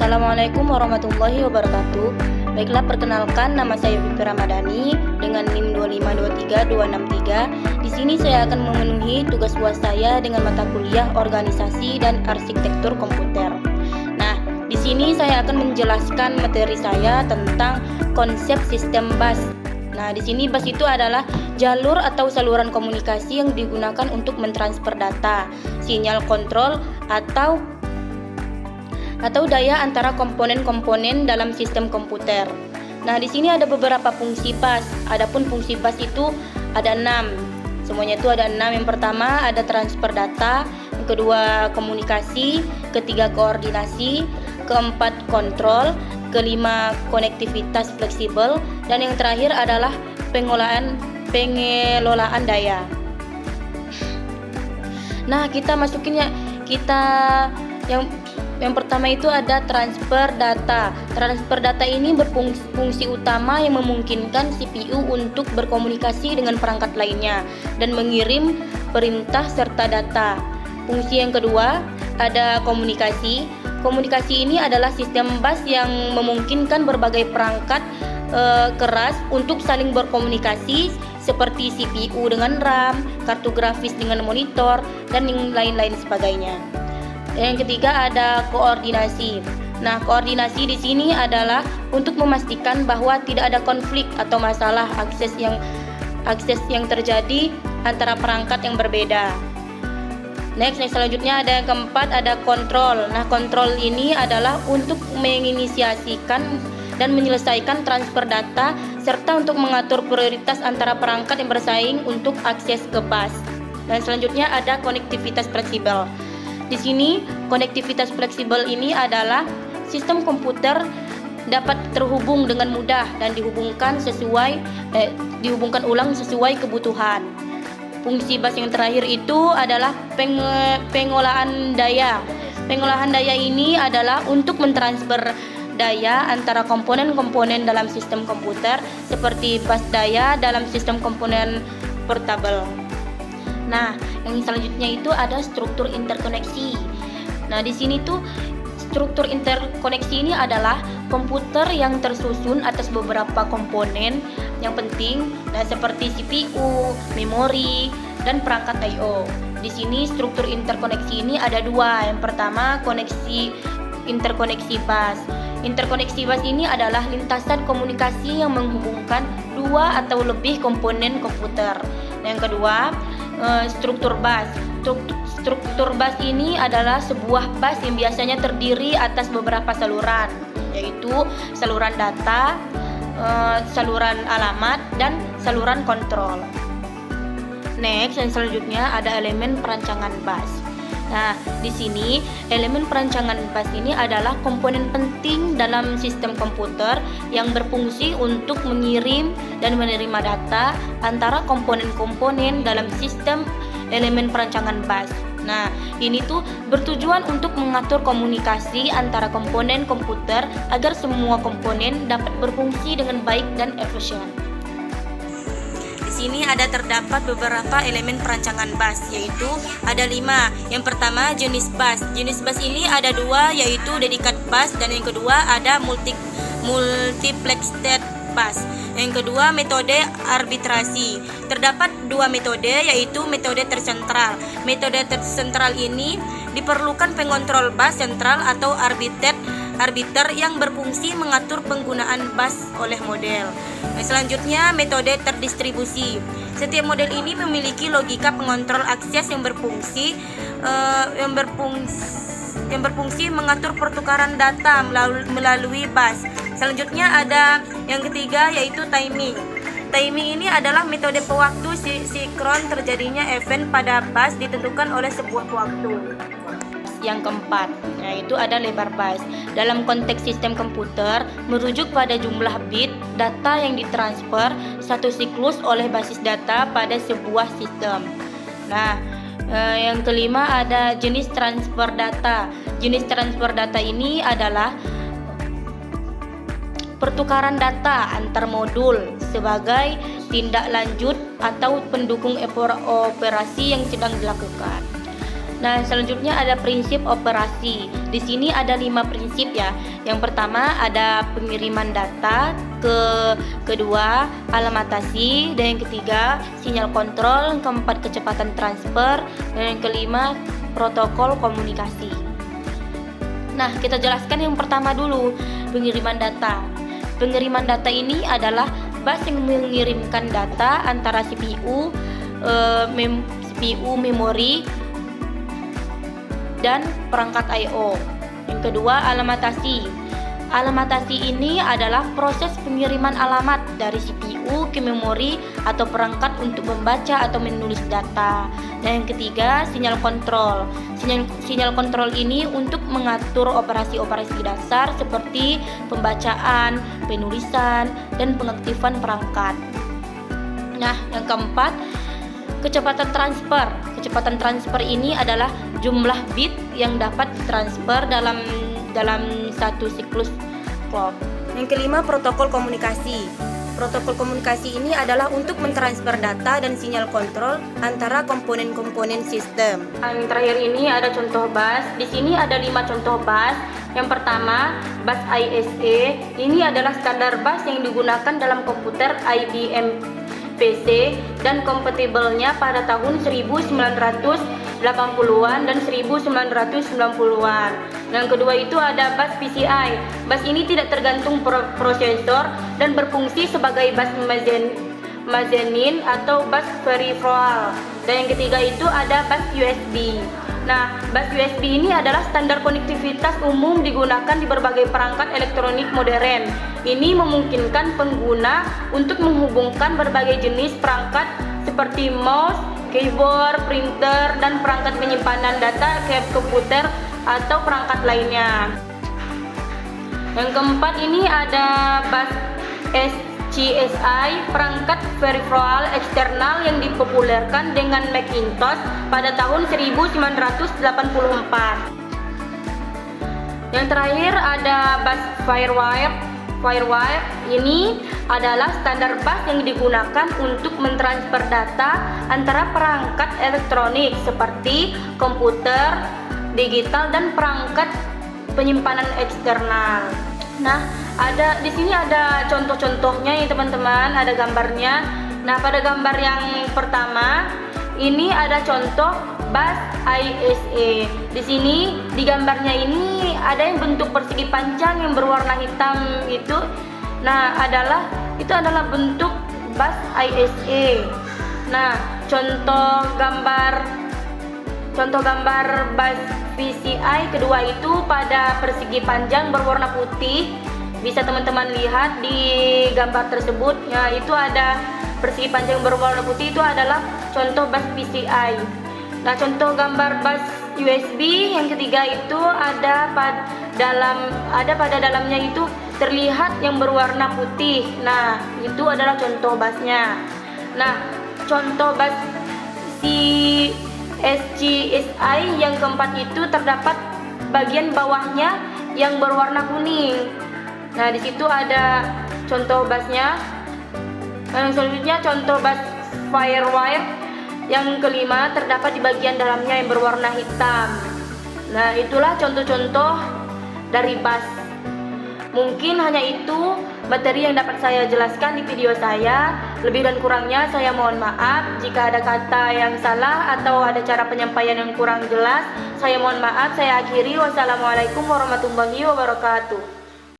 Assalamualaikum warahmatullahi wabarakatuh. Baiklah, perkenalkan, nama saya Fitri Ramadhani dengan NIM 2523263. Di sini saya akan memenuhi tugas UAS saya dengan mata kuliah Organisasi dan Arsitektur Komputer. Nah, di sini saya akan menjelaskan materi saya tentang konsep sistem bus. Nah, di sini bus itu adalah jalur atau saluran komunikasi yang digunakan untuk mentransfer data, sinyal kontrol atau daya antara komponen-komponen dalam sistem komputer. Nah, di sini ada beberapa fungsi bus. Adapun fungsi bus itu ada 6. Semuanya itu ada 6. Yang pertama ada transfer data, yang kedua komunikasi, ketiga koordinasi, keempat kontrol, kelima konektivitas fleksibel, dan yang terakhir adalah pengelolaan daya. Nah, kita yang pertama itu ada transfer data. Transfer data ini berfungsi utama yang memungkinkan CPU untuk berkomunikasi dengan perangkat lainnya dan mengirim perintah serta data. Fungsi yang kedua ada komunikasi. Komunikasi ini adalah sistem bus yang memungkinkan berbagai perangkat keras untuk saling berkomunikasi seperti CPU dengan RAM, kartu grafis dengan monitor, dan yang lain-lain sebagainya. Yang ketiga ada koordinasi. Nah, koordinasi di sini adalah untuk memastikan bahwa tidak ada konflik atau masalah akses yang terjadi antara perangkat yang berbeda. Next, selanjutnya ada yang keempat ada kontrol. Nah, kontrol ini adalah untuk menginisiasikan dan menyelesaikan transfer data serta untuk mengatur prioritas antara perangkat yang bersaing untuk akses ke bus. Dan selanjutnya ada konektivitas fleksibel. Di sini, konektivitas fleksibel ini adalah sistem komputer dapat terhubung dengan mudah dan dihubungkan ulang sesuai kebutuhan. Fungsi bus yang terakhir itu adalah pengolahan daya. Pengolahan daya ini adalah untuk mentransfer daya antara komponen-komponen dalam sistem komputer seperti bus daya dalam sistem komponen portable. Nah, yang selanjutnya itu ada struktur interkoneksi. Nah, di sini tuh struktur interkoneksi ini adalah komputer yang tersusun atas beberapa komponen yang penting, nah seperti CPU, memori, dan perangkat I/O. Di sini struktur interkoneksi ini ada 2. Yang pertama, interkoneksi bus. Interkoneksi bus ini adalah lintasan komunikasi yang menghubungkan 2 atau lebih komponen komputer. Yang kedua, struktur bus. Struktur bus ini adalah sebuah bus yang biasanya terdiri atas beberapa saluran, yaitu saluran data, saluran alamat, dan saluran kontrol. Next, yang selanjutnya ada elemen perancangan bus. Nah, di sini elemen perancangan bus ini adalah komponen penting dalam sistem komputer yang berfungsi untuk mengirim dan menerima data antara komponen-komponen dalam sistem elemen perancangan bus. Nah, ini tuh bertujuan untuk mengatur komunikasi antara komponen komputer agar semua komponen dapat berfungsi dengan baik dan efisien. Di sini terdapat beberapa elemen perancangan bus, yaitu ada 5. Yang pertama jenis bus. Jenis bus ini ada 2, yaitu dedicated bus, dan yang kedua ada multiplexed bus. Yang kedua metode arbitrasi. Terdapat 2 metode, yaitu metode tersentral. Metode tersentral ini diperlukan pengontrol bus sentral atau arbiter yang berfungsi mengatur penggunaan bus oleh model. Selanjutnya metode terdistribusi. Setiap model ini memiliki logika pengontrol akses yang berfungsi mengatur pertukaran data melalui bus. Selanjutnya ada yang ketiga, yaitu timing. Timing ini adalah metode pewaktu sinkron terjadinya event pada bus ditentukan oleh sebuah waktu. Yang keempat, yaitu ada lebar bus. Dalam konteks sistem komputer, merujuk pada jumlah bit data yang ditransfer satu siklus oleh basis data pada sebuah sistem. Nah, yang kelima ada jenis transfer data. Jenis transfer data ini adalah pertukaran data antar modul sebagai tindak lanjut atau pendukung operasi yang sedang dilakukan. Nah, selanjutnya ada prinsip operasi. Di sini ada 5 prinsip ya. Yang pertama ada pengiriman data, kedua alamatasi, dan yang ketiga sinyal kontrol, yang keempat kecepatan transfer, dan yang kelima protokol komunikasi. Nah, kita jelaskan yang pertama dulu, pengiriman data. Pengiriman data ini adalah bus yang mengirimkan data antara CPU, memori, dan perangkat I/O. Yang kedua, alamatasi. Alamatasi ini adalah proses pengiriman alamat dari CPU ke memori atau perangkat untuk membaca atau menulis data. Dan yang ketiga, sinyal kontrol. Sinyal kontrol ini untuk mengatur operasi-operasi dasar seperti pembacaan, penulisan, dan pengaktifan perangkat. Nah, yang keempat, kecepatan transfer. Kecepatan transfer ini adalah jumlah bit yang dapat ditransfer dalam satu siklus clock. Yang kelima, protokol komunikasi. Protokol komunikasi ini adalah untuk mentransfer data dan sinyal kontrol antara komponen-komponen sistem. Yang terakhir ini ada contoh bus. Di sini ada 5 contoh bus. Yang pertama, bus ISA. Ini adalah standar bus yang digunakan dalam komputer IBM PC dan kompatibelnya pada tahun 1980-an dan 1990-an. Yang kedua itu ada bus PCI. Bus ini tidak tergantung prosesor dan berfungsi sebagai bus mezzanine atau bus peripheral. Dan yang ketiga itu ada bus USB. Nah, bus USB ini adalah standar konektivitas umum digunakan di berbagai perangkat elektronik modern. Ini memungkinkan pengguna untuk menghubungkan berbagai jenis perangkat seperti mouse, keyboard, printer, dan perangkat penyimpanan data ke komputer atau perangkat lainnya. Yang keempat ini ada bus SCSI, perangkat peripheral eksternal yang dipopulerkan dengan Macintosh pada tahun 1984. Yang terakhir ada bus FireWire. FireWire ini adalah standar bus yang digunakan untuk mentransfer data antara perangkat elektronik seperti komputer, digital, dan perangkat penyimpanan eksternal. Nah, di sini ada contoh-contohnya ya teman-teman, ada gambarnya. Nah, pada gambar yang pertama ini ada contoh bus ISA. Di sini di gambarnya ini ada yang bentuk persegi panjang yang berwarna hitam itu. Nah, itu adalah bentuk bus ISA. Nah, contoh gambar bus PCI kedua itu pada persegi panjang berwarna putih. Bisa teman-teman lihat di gambar tersebut. Ya, itu ada persegi panjang berwarna putih, itu adalah contoh bus PCI. Nah, contoh gambar bus USB yang ketiga itu ada pada dalamnya itu terlihat yang berwarna putih. Nah, itu adalah contoh busnya. Nah, contoh bus SCSI yang keempat itu terdapat bagian bawahnya yang berwarna kuning. Nah, di situ ada contoh busnya. Yang selanjutnya contoh bus FireWire yang kelima terdapat di bagian dalamnya yang berwarna hitam. Nah, itulah contoh-contoh dari bus. Mungkin hanya itu materi yang dapat saya jelaskan di video saya. Lebih dan kurangnya saya mohon maaf. Jika ada kata yang salah atau ada cara penyampaian yang kurang jelas, saya mohon maaf. Saya akhiri. Wassalamualaikum warahmatullahi wabarakatuh.